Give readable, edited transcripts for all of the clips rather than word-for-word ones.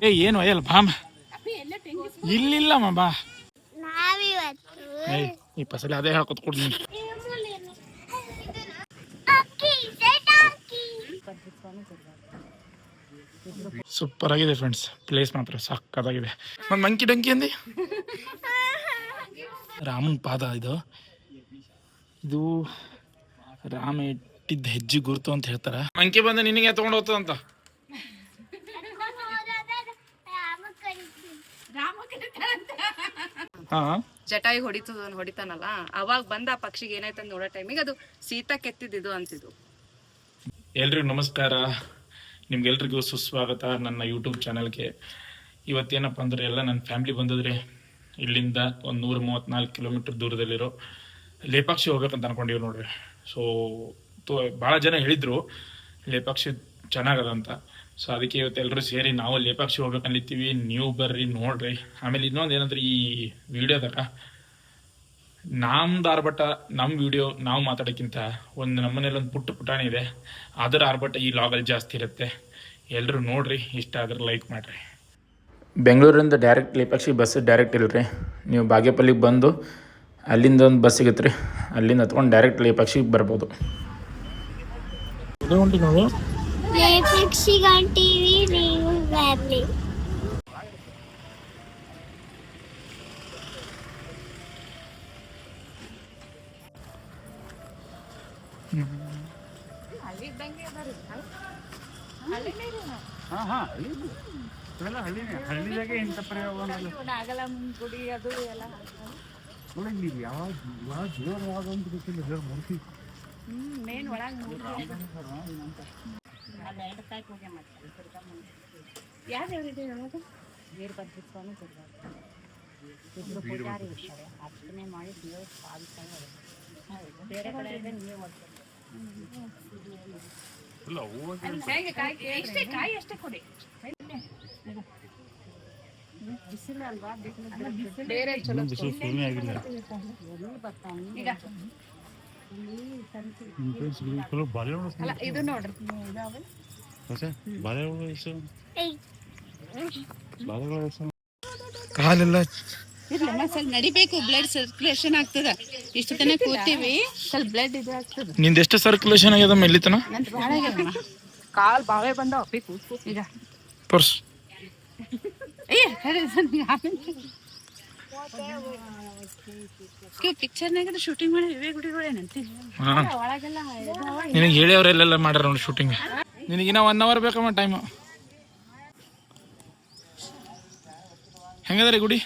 ಏ ಏನು ಅಯ್ಯಲ್ಲ ಬಾಮ ಇಲ್ಲಿಲ್ಲಮ್ಮ ಬಾ ಈ ಫಸಲಿ ಅದೇ ಹೇಳ್ಕೊತ ಕೊಡ್ತೀನಿ. ಸೂಪರ್ ಆಗಿದೆ ಫ್ರೆಂಡ್ಸ್, ಪ್ಲೇಸ್ ಮಾತ್ರ ಸಕ್ಕತ್ತಾಗಿದೆ. ಒಂದು ಮಂಕಿ ಡಂಕಿ ಅಂದಿ ರಾಮನ್ ಪಾದ ಇದು ರಾಮ ಇಟ್ಟಿದ್ದ ಹೆಜ್ಜೆ ಗುರುತು ಅಂತ ಹೇಳ್ತಾರ. ಮಂಕಿ ಬಂದ ನಿನಗೆ ತಗೊಂಡು ಹೋಗ್ತದಂತ. ಜಟಾಯಿ ಹೊಡಿತಾನಲ್ಲ ಅವಾಗ ಬಂದ ಆ ಪಕ್ಷಿಗೆ ಏನಾಯ್ತಂದ್ ನೋಡೋ ಟೈಮಿಗೆ ಅದು ಸೀತಾ ಕೆತ್ತಿದ್ದು ಅಂತಿದ್ದು. ಎಲ್ರಿಗೂ ನಮಸ್ಕಾರ, ನಿಮ್ಗೆಲ್ರಿಗೂ ಸುಸ್ವಾಗತ ನನ್ನ ಯೂಟ್ಯೂಬ್ ಚಾನಲ್ಗೆ. ಇವತ್ತೇನಪ್ಪ ಅಂದ್ರೆ ಎಲ್ಲ ನನ್ನ ಫ್ಯಾಮಿಲಿ ಬಂದಿದ್ರೆ ಇಲ್ಲಿಂದ ಒಂದು 134 ಕಿಲೋಮೀಟರ್ ದೂರದಲ್ಲಿರೋ ಲೇಪಾಕ್ಷಿ ಹೋಗ್ಬೇಕಂತ ಅನ್ಕೊಂಡಿವಿ ನೋಡ್ರಿ. ಸೊ ಭಾಳ ಜನ ಹೇಳಿದ್ರು ಲೇಪಾಕ್ಷಿ ಚೆನ್ನಾಗದಂತ. ಸೊ ಅದಕ್ಕೆ ಇವತ್ತು ಎಲ್ಲರೂ ಸೇರಿ ನಾವು ಲೇಪಾಕ್ಷಿ ಹೋಗ್ಬೇಕನ್ಲಿತ್ತೀವಿ. ನೀವು ಬರ್ರಿ ನೋಡ್ರಿ. ಆಮೇಲೆ ಇನ್ನೊಂದು ಏನಂದ್ರೆ ಈ ವಿಡಿಯೋದಾಗ ನಮ್ದು ಆರ್ಭಟ, ನಮ್ಮ ವಿಡಿಯೋ ನಾವು ಮಾತಾಡೋಕ್ಕಿಂತ ಒಂದು ನಮ್ಮನೇಲಿ ಒಂದು ಪುಟಾಣಿ ಇದೆ, ಅದರ ಆರ್ಭಟ ಈ ಲಾಗಲ್ಲಿ ಜಾಸ್ತಿ ಇರುತ್ತೆ. ಎಲ್ಲರೂ ನೋಡ್ರಿ, ಇಷ್ಟ ಆದ್ರೆ ಲೈಕ್ ಮಾಡಿರಿ. ಬೆಂಗಳೂರಿಂದ ಡೈರೆಕ್ಟ್ ಲೇಪಾಕ್ಷಿ ಬಸ್ ಡೈರೆಕ್ಟ್ ಇಲ್ಲರಿ. ನೀವು ಬಾಗೇಪಲ್ಲಿಗೆ ಬಂದು ಅಲ್ಲಿಂದ ಒಂದು ಬಸ್ ಸಿಗುತ್ತೆ ರೀ, ಅಲ್ಲಿಂದ ಹತ್ಕೊಂಡು ಡೈರೆಕ್ಟ್ ಲೇಪಾಕ್ಷಿಗೆ ಬರ್ಬೋದು. ಹಳ್ಳಿದಾಗೆ ಇಂಥ ಪ್ರಯೋಗ ಗುಡಿ ಅದು ಎಲ್ಲ ಮೇನ್ ಒಳಗೆ ಯಾವ ವೀರಭದ್ರ ಸ್ವಾಮಿ ಪೂಜಾರಿ ಇರ್ತಾರೆ. ಅರ್ಚನೆ ಮಾಡಿ ದೇವ್ರ ಬೇರೆ ಕಡೆ ಕಾಯಿ ಅಷ್ಟೇ ಕೊಡಿ. ಬಿಸಿಲಲ್ವಾ, ಬೇರೆ ಚಲೋ ಇದು ನೋಡ್ರಿ. ಕಾಲೆಲ್ಲ ಸ್ವಲ್ಪ ನಡಿಬೇಕು, ಬ್ಲಡ್ ಸರ್ಕ್ಯುಲೇಷನ್ ಆಗ್ತದ. ಇಷ್ಟು ತನಕ ಕೂತೀವಿ, ಸ್ವಲ್ಪ ಬ್ಲಡ್ ಇದು ಆಗ್ತದ. ನಿಂದ ಎಷ್ಟು ಸರ್ಕ್ಯುಲೇಷನ್ ಆಗ್ಯದ ಮೆಲ್ಲಿತನ? ಕಾಲ್ ಬಾವೆ ಬಂದಾವ ಈಗ ಪರ್ಸ್ ಪಿಕ್ಚರ್ನಾಗ ಶೂಟಿಂಗ್ ಮಾಡಿ ಇವೇ ಗುಡಿಗಳೇನಂತ ಒಳಗೆಲ್ಲ ನಿನಗೆ ಹೇಳಿ ಅವರೆಲ್ಲ ಮಾಡ್ಯಾರ ನೋಡಿ ಶೂಟಿಂಗ್. ನಿನಗಿನ್ನ 1 hour ಬೇಕಮ್ಮ ಟೈಮು. ಹೆಂಗದ್ರಿ ಗುಡಿ?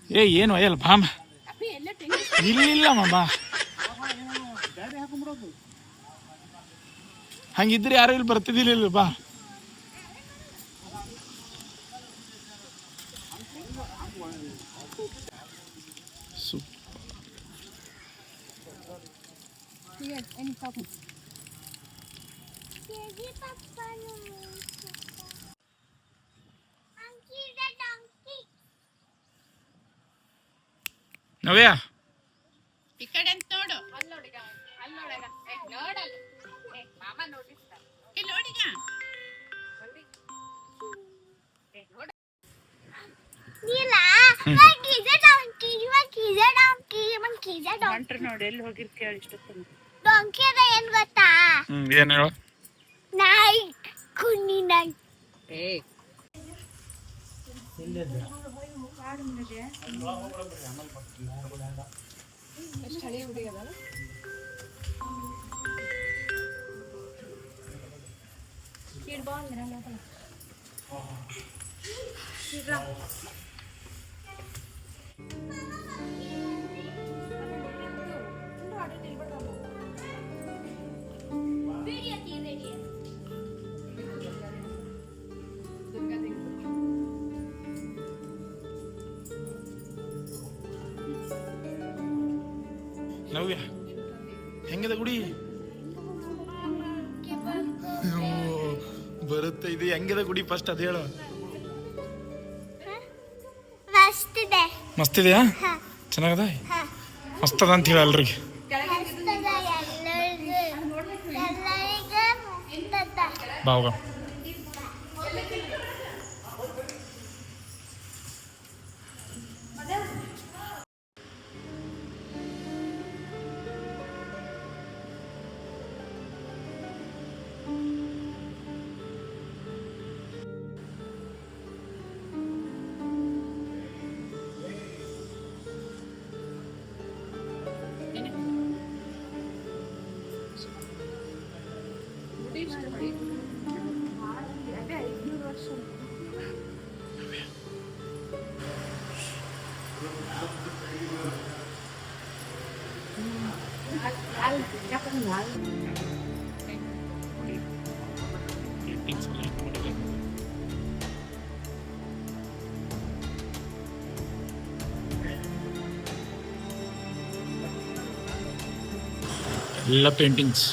ಏ ಏನು ಅಯ್ಯಲ್ಲ ಬಾಮ ಇಲ್ಲಿಲ್ಲಮ್ಮ ಬಾ. ಹಂಗಿದ್ರೆ ಯಾರು ಇಲ್ಲಿ ಬರ್ತಿದ್ದಿಲ್ಲ ಬಾ. ನವ್ಯ ಈ ಕಡೆ ಅಂತ ನೋಡು. ಅಲ್ಲೋಡಿಗ ನೋಡಲ್ಲ ಮಾಮ ನೋಡಿಸ್ತಾರೆ. ನೋಡಿಗ ನೋಡಿ ಎಲ್ಲಿ ಹೋಗಿರ್ತೀಯ ಇಷ್ಟೊತ್ತು. ಡಾಂಕಿ ಅದ ಏನ್ ಗೊತ್ತಾ? ಏನ್ ಹೇಳ? ನಾಯಿ ಕುನ್ನಿ ನಾಯಿ. ಎಷ್ಟು ಹಳಿ ಹುಡುಗಿ ಅದಲ್ಲ. ನವ್ಯ ಹೆಂಗಿದೆ ಗುಡಿ? ಬರುತ್ತೆ. ಇದು ಹೆಂಗಿದೆ ಗುಡಿ ಫಸ್ಟ್ ಅದು ಹೇಳು. ಮಸ್ತಿದೆಯಾ? ಚೆನ್ನಾಗದ? ಮಸ್ತದ ಅಂತ ಹೇಳ ಅಲ್ರಿಗೆ. ಬಾವಾಗ ಎಲ್ಲ ಪೇಂಟಿಂಗ್ಸ್.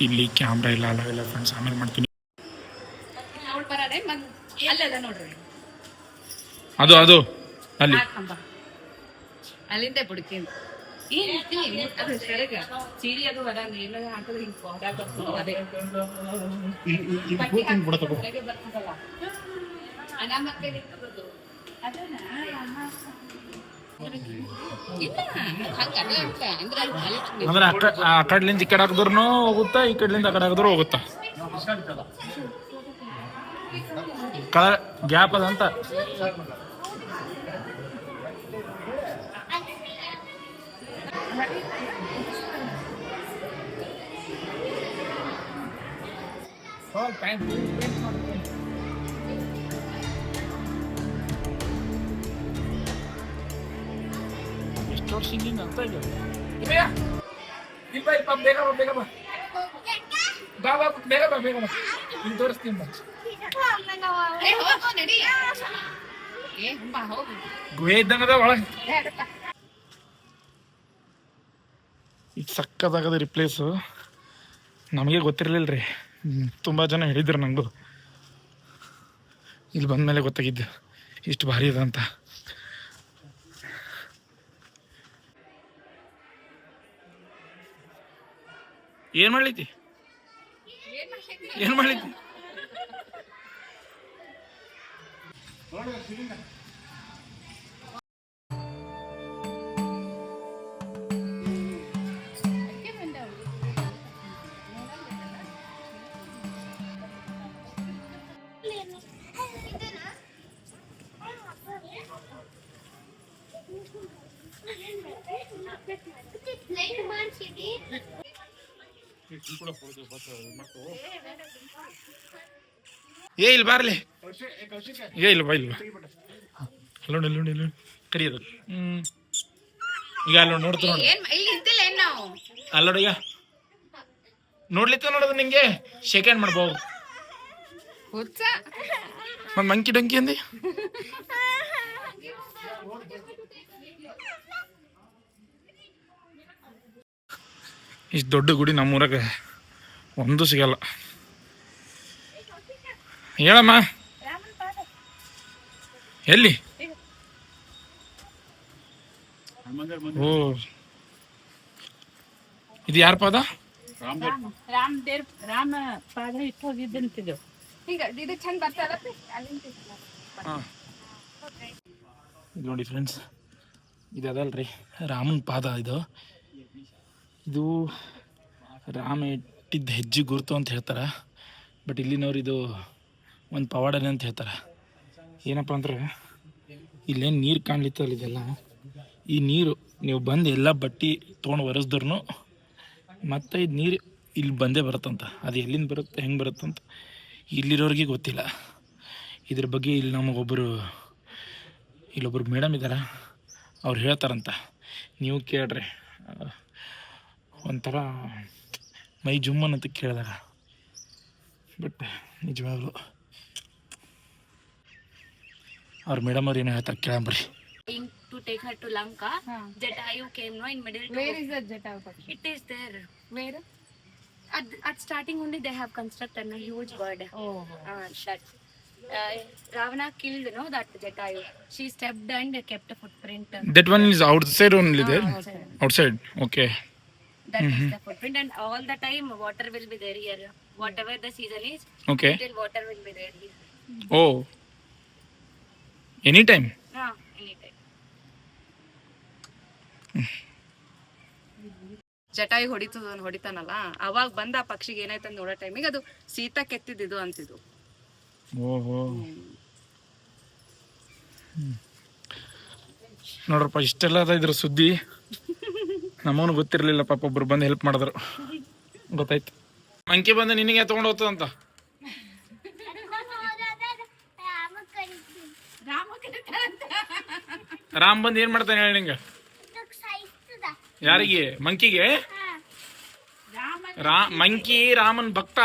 ಇಲ್ಲಿ ಕ್ಯಾಮ್ರಾ ಇಲ್ಲ ಅಲ್ಲ ಫ್ರೆಂಡ್ಸ್, ಆಮೇಲೆ ಮಾಡ್ತೀನಿ. ಅದು ಅದು ಅಲ್ಲಿ ಅಲ್ಲಿಂದ ಬುಡಕಿ ಅದು ಸೆರಗ ಸೀರೆ ಅದು ಬರಂಗ ಎಲ್ಲ ಹಾಕಿದ್ರೆ ಹಿಂಗೆ ಅದೇ ಅನಾಮಕ್ಕೆ ಅಂದ್ರೆ ಆ ಕಡ್ಲಿಂದ ಈ ಕಡೆ ಹಾಕಿದ್ರು ಹೋಗುತ್ತಾ, ಈ ಕಡ್ಲಿಂದ ಆ ಕಡೆ ಹಾಕಿದ್ರು ಹೋಗುತ್ತಾ. ಕಲರ್ ಗ್ಯಾಪ್ ಅದಂತ. ಎಷ್ಟು ವರ್ಷ ಹಿಂಗಿಂಗ್ ಅಂತ ಇದೆ. ಬೇಗ ಬಾ ಬೇಗ ಬಾ ಬಾ ಬಾ ಬೇಗ ಬಾ ಬೇಗ ಬಾ ಇಲ್ಲಿ ತೋರಿಸ್ತೀನಿ ಬಾ. ಗುಹೆ ಇದ್ದಂಗದ ಒಳಗೆ. ಈಗ ಸಕ್ಕದಾಗದ ರೀ ಪ್ಲೇಸು. ನಮಗೆ ಗೊತ್ತಿರಲಿಲ್ಲ ರೀ, ತುಂಬ ಜನ ಹೇಳಿದ್ರು ನಂಗೂ. ಇಲ್ಲಿ ಬಂದಮೇಲೆ ಗೊತ್ತಾಗಿದ್ದು ಇಷ್ಟು ಭಾರಿ ಅದ ಅಂತ. ಏನು ಮಾಡ್ಲೈತಿ? ಏನು ಮಾಡ್ಲೈತಿ? ಏ ಇಲ್ಲಿ ಬಾರ್ಲಿ, ಏ ಇಲ್ಲ ಬಾ, ಇಲ್ವಾ ಅಲ್ಲೋಡಿ ಅಲ್ಲೋಡಿ ಅಲ್ಲೋಡಿ ಕರಿಯೋದು. ಈಗ ಅಲ್ಲೋ ನೋಡ್ತು ನೋಡಿ, ಅಲ್ಲೋಡಿ ಈಗ ನೋಡ್ಲಿತ್ತ ನೋಡೋದು. ನಿಂಗೆ ಶೇಕ್ ಹ್ಯಾಂಡ್ ಮಾಡ್ಬೋದು. ಮತ್ತೆ ಮಂಕಿ ಡಂಕಿ ಅಂದಿ. ಇಷ್ಟು ದೊಡ್ಡ ಗುಡಿ ನಮ್ಮೂರಾಗ ಒಂದು ಸಿಗಲ್ಲ. ಹೇಳಮ್ಮ ಎಲ್ಲಿ? ಓ ಇದು ಯಾರ ಪಾದ? ರಾಮ ಪಾದ ಇಟ್ಟು ಹೋಗಿದ್ದಂತಿದ್ದು. ಈಗ ಇದು ಚಂದ ಬರ್ತಾರ ನೋಡಿ ಫ್ರೆಂಡ್ಸ್, ಇದು ಅದಲ್ರಿ ರಾಮನ ಪಾದ. ಇದು ರಾಮ ಇಟ್ಟಿದ್ದ ಹೆಜ್ಜೆ ಗುರುತು ಅಂತ ಹೇಳ್ತಾರೆ. ಬಟ್ ಇಲ್ಲಿನವ್ರು ಇದು ಒಂದು ಪವಾಡನೆ ಅಂತ ಹೇಳ್ತಾರೆ. ಏನಪ್ಪ ಅಂದ್ರೆ ಇಲ್ಲೇನು ನೀರು ಕಾಣ್ಲಿತ್ತಲ್ಲ, ಇದೆಲ್ಲ ಈ ನೀರು ನೀವು ಬಂದು ಎಲ್ಲ ಬಟ್ಟೆ ತೊಗೊಂಡು ಒರೆಸಿದ್ರು ಮತ್ತು ಇದು ನೀರು ಇಲ್ಲಿ ಬಂದೇ ಬರುತ್ತಂತ. ಅದು ಎಲ್ಲಿಂದ ಬರುತ್ತೆ, ಹೆಂಗೆ ಬರುತ್ತಂತ ಇಲ್ಲಿರೋರಿಗೆ ಗೊತ್ತಿಲ್ಲ. ಇದ್ರ ಬಗ್ಗೆ ಇಲ್ಲಿ ಇಲ್ಲೊಬ್ಬರು ಮೇಡಮ್ ಇದ್ದಾರೆ, ಅವ್ರು ಹೇಳ್ತಾರಂತ. ನೀವು ಕೇಳ್ರಿ, ಒಂಥರ ಮೈ ಜುಮ್ಮನ್ ಅಂತ ಕೇಳಿದಾಗ. ಬಟ್ ನಿಜವಾಗ್ಲು ಅವ್ರ ಮೇಡಮ್ ಅವ್ರು ಏನೋ ಹೇಳ್ತಾರೆ, ಕೇಳಂಬ್ರಿ. to take her to Lanka, Jatayu came no in middle. Where is the Jatayu Pakshi? It is there. Where? At starting only they have constructed a huge bird. Oh. That Ravana killed that Jatayu. She stepped and kept a footprint. That one is outside only there? Outside. Okay. That is the footprint, and all the time water will be there here. Whatever the season is, Okay. still water will be there here. Oh. Anytime? Anytime. Jatayu ಹೊಡಿತಾನಲ್ಲ ಅವಾಗ ಬಂದ ಆ ಪಕ್ಷಿಗೆ ಏನಾಯ್ತಂದ್ ನೋಡೋ ಟೈಮಿಗೆ ಅದು ಸೀತಾ ಕೆತ್ತಿದ್ದು ಅಂತಿದ್ದು. ಓಹೋ. ನೋಡ್ರಪ್ಪ ಇಷ್ಟೆಲ್ಲ ಅದ ಇದ್ರ ಸುದ್ದಿ. ನಮ್ಮವನು ಗೊತ್ತಿರ್ಲಿಲ್ಲ, ಪಾಪ ಒಬ್ರು ಬಂದು ಹೆಲ್ಪ್ ಮಾಡಿದ್ರು, ಗೊತ್ತಾಯ್ತು. ಮಂಕಿ ಬಂದು ನಿನಗೆ ತಗೊಂಡು ಹೋಗ್ತದಂತ. ರಾಮ್ ಬಂದು ಏನ್ ಮಾಡ್ತಾನೆ ಹೇಳಿ ನಿಂಗೆ? ಯಾರಿಗೆ? ಮಂಕಿಗೆ? ಮಂಕಿ ರಾಮನ್ ಭಕ್ತ.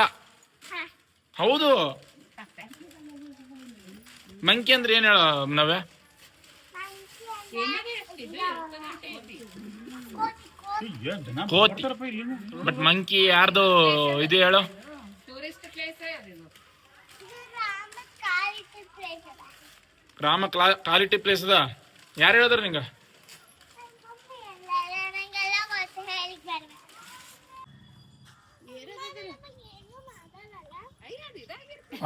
ಹೌದು. ಮಂಕಿ ಅಂದ್ರೆ ಏನ್ ಹೇಳ ನವ್ಯ? ಕೋತಿ. ಬಟ್ ಮಂಕಿ ಯಾರ್ದು ಇದು ಹೇಳು? ರಾಮ ಕ್ವಾಲಿಟಿ ಪ್ಲೇಸ್ ಅದ. ಯಾರು ಹೇಳಿದ್ರ ನಿಂಗ?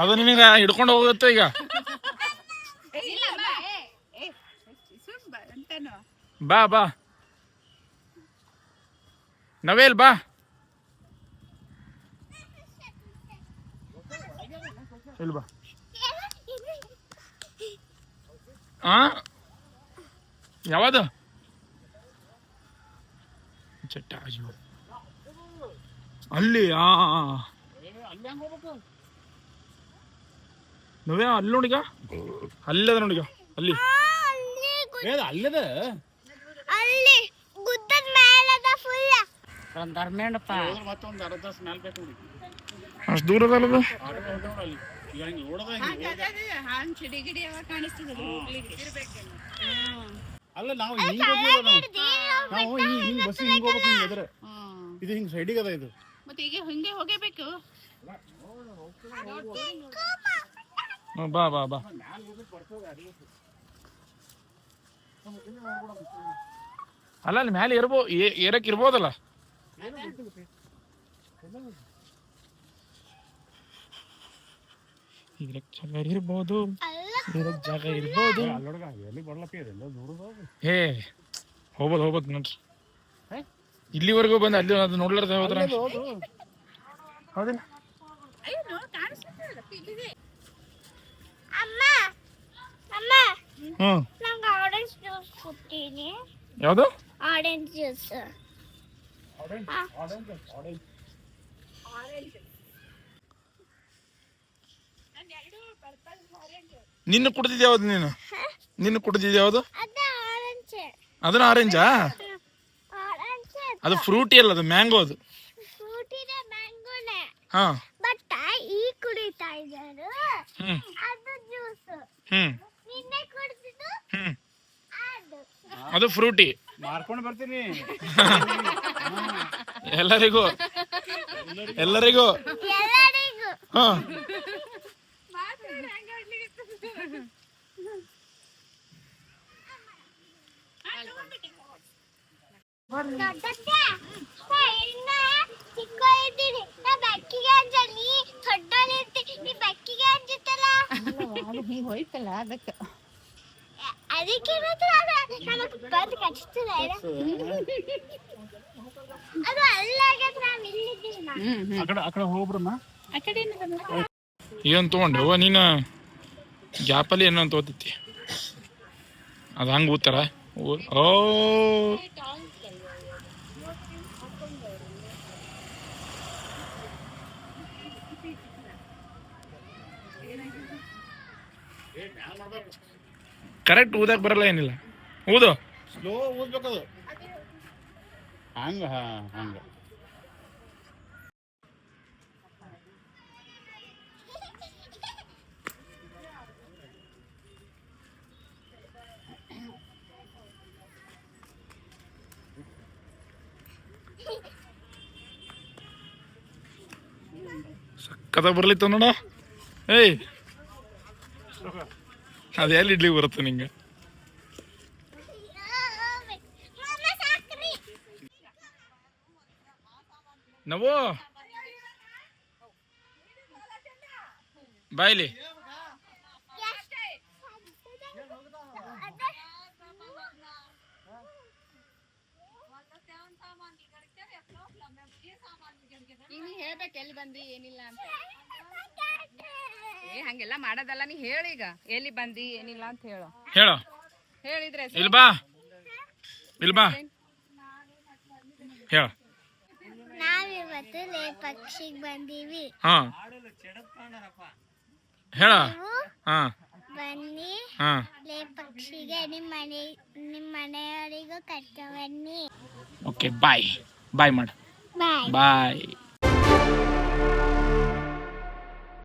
ಅದು ನಿನಗ ಹಿಡ್ಕೊಂಡು ಹೋಗುತ್ತೆ ಈಗ. ಬಾ ಬಾ ನವೇಲ್ ಬಾ. ಇಲ್ಲಿ ಬಾ. ಯಾವುದು? ಜಟಾಯು ಅಲ್ಲಿ. ನವ್ಯ ಅಲ್ಲಿ ನೋಡಿಗ, ಅಲ್ಲದ ನೋಡಿಗ, ಅಲ್ಲಿ ಅಲ್ಲದ ಅಲ್ಲಿ ಗುದ್ದದ ಮೇಲದ ಫುಲ್ ಅಷ್ಟು ದೂರ ಅದಲ್ಲದು. ಅಲ್ಲ ನಾವು ಹಿಂಗ್ ನಾವು ಹಿಂಗ್ ಬಸ್ ಹಿಂಗ್ ಹೋಗ್ಬೇಕು. ಹಿಂಗ್ ಅದ್ರ ಇದು ಹಿಂಗ್ ಸೈಡಿಗೆ ಅದ ಇದು. ಮತ್ತೆ ಈಗ ಹಿಂಗೆ ಹೋಗಬೇಕು. ಬಾ ಬಾ ಬಾ. ಅಲ್ಲ ಅಲ್ಲಿ ಮ್ಯಾಲೆ ಏರಕ್ ಇರ್ಬೋದಲ್ಲ. ಇರಕ್ ಜಾಗ ಇರ್ಬೋದು, ಇರಕ್ ಜಾಗ ಇರ್ಬೋದು. ಹೇ ಹೋಗ್ಬೋದು ನೋಡ್ರಿ. ಇಲ್ಲಿವರೆಗೂ ಬಂದು ಅಲ್ಲಿ ಅದು ನೋಡ್ಲಾರ್ದ ಹೋದ್ರ ಹೌದಿಲ್ಲ? ಅಮ್ಮ ಅಮ್ಮ ನಂಗೆ ಆರೆಂಜ್ ಜ್ಯೂಸ್ ಕೊಡ್ತೀನಿ. ಯಾವುದು? Orange juice. ನಿನ್ನ ಕುಡ್ದಿದ್ ಯಾವ್ದು? ನಿನ್ನ ಕುಡ್ದಿದ್ ಯಾವ್ದು? ಅದು ಆರೆಂಜ್. ಅದನ್ನ ಆರೆಂಜಾ? ಆರೆಂಜ್ ಅದು ಫ್ರೂಟಿ ಅಲ್ಲ, ಅದು ಮ್ಯಾಂಗೋ. ಅದು ಫ್ರೂಟ್ ಇದೆ, ಮ್ಯಾಂಗೋನೆ. ಹಾ. ಬಟ್ ಈ ಕುಡಿತಾ ಇದ್ದಾರೆ ಅದು ಜ್ಯೂಸ್. ನಿನ್ನೆ ಕುಡಿದಿದ್ದು ಅದು ಫ್ರೂಟಿ. ಮಾರ್ಕೊಂಡು ಬರ್ತೀನಿ ಎಲ್ಲರಿಗೂ. ಹಾ. ಚಿಕ್ಕ ಇದ್ದೀನಿ ನಾ ಬೆಕ್ಕಿಗೆ ಅಂಜಲಿ ದೊಡ್ಡಲಿರ್ತೀನಿ. ನೀ ಬೆಕ್ಕಿಗೆ ಅಂಜುತ್ತಲ್ಲ ಹೋಯ್ತಲ್ಲ ಅದಕ್ಕೆ ಅದಕ್ಕೆ ನಮಗ್ ಬಂದು ಕಚ್ತದ. ಅದು ಅಲ್ಲಾಗತ್ರ ನಾವು ಇಲ್ಲಿದ್ದೀವಿ. ಆ ಕಡೆ ಹೋಗ್ಬಿಡಮ್ಮ. ಆ ಕಡೆ ಏನ್ ತಗೊಂಡೆ ನೀನು? ಗ್ಯಾಪಲ್ಲಿ ಏನೋ ತಗೋತೈತಿ ಅದು ಹಂಗೆ ಊತಾರ. ಓ ಕರೆಕ್ಟ್ ಊದಕ್ ಬರಲ್ಲ, ಏನಿಲ್ಲ. ಊದು ಸ್ಲೋ ಊದ್ಬೇಕದು. ಹಂಗ ಹಂಗ ಸಕ್ಕತ್ತ ಬರ್ಲಿತ್ತು ನೋಡ. ಏಯ್ ಅದು ಎಲ್ಲಿ ಇಡ್ಲಿ ಬರುತ್ತೆ ನಿಂಗೆ? ನಾವು ಬಾಯ್ಲಿ ಈಗ ನೀ ಹೇಳ್ಬೇಕು ಎಲ್ಲಿ ಬಂದಿ ಏನಿಲ್ಲ ಅಂತ. ಹಂಗೆಲ್ಲ ಮಾಡೋದಲ್ಲ, ನೀ ಹೇಳೀಗ ಎಲ್ಲಿ ಬಂದಿ ಏನಿಲ್ಲ ಅಂತ ಹೇಳು. ಹೇಳು. ಹೇಳಿದ್ರೆ ಇಲ್ಲಿ ಬಾ ಹೇಳ. ನಾವಿವತ್ತು ಲೇ ಪಕ್ಷಿಗೆ ಬಂದೀವಿ. ಹಾ ಹೇಳ. ಹಾ ಬನ್ನಿ ಹಾ ಲೇ ಪಕ್ಷಿಗೆ ನಿಮ್ಮ ಮನೆಯವರಿಗೂ ಕರ್ಕೊಂಡ್ಬನ್ನಿ. ಓಕೆ ಬಾಯ್ ಮಾಡು. ಬಾಯ್. ಬಾಯ್.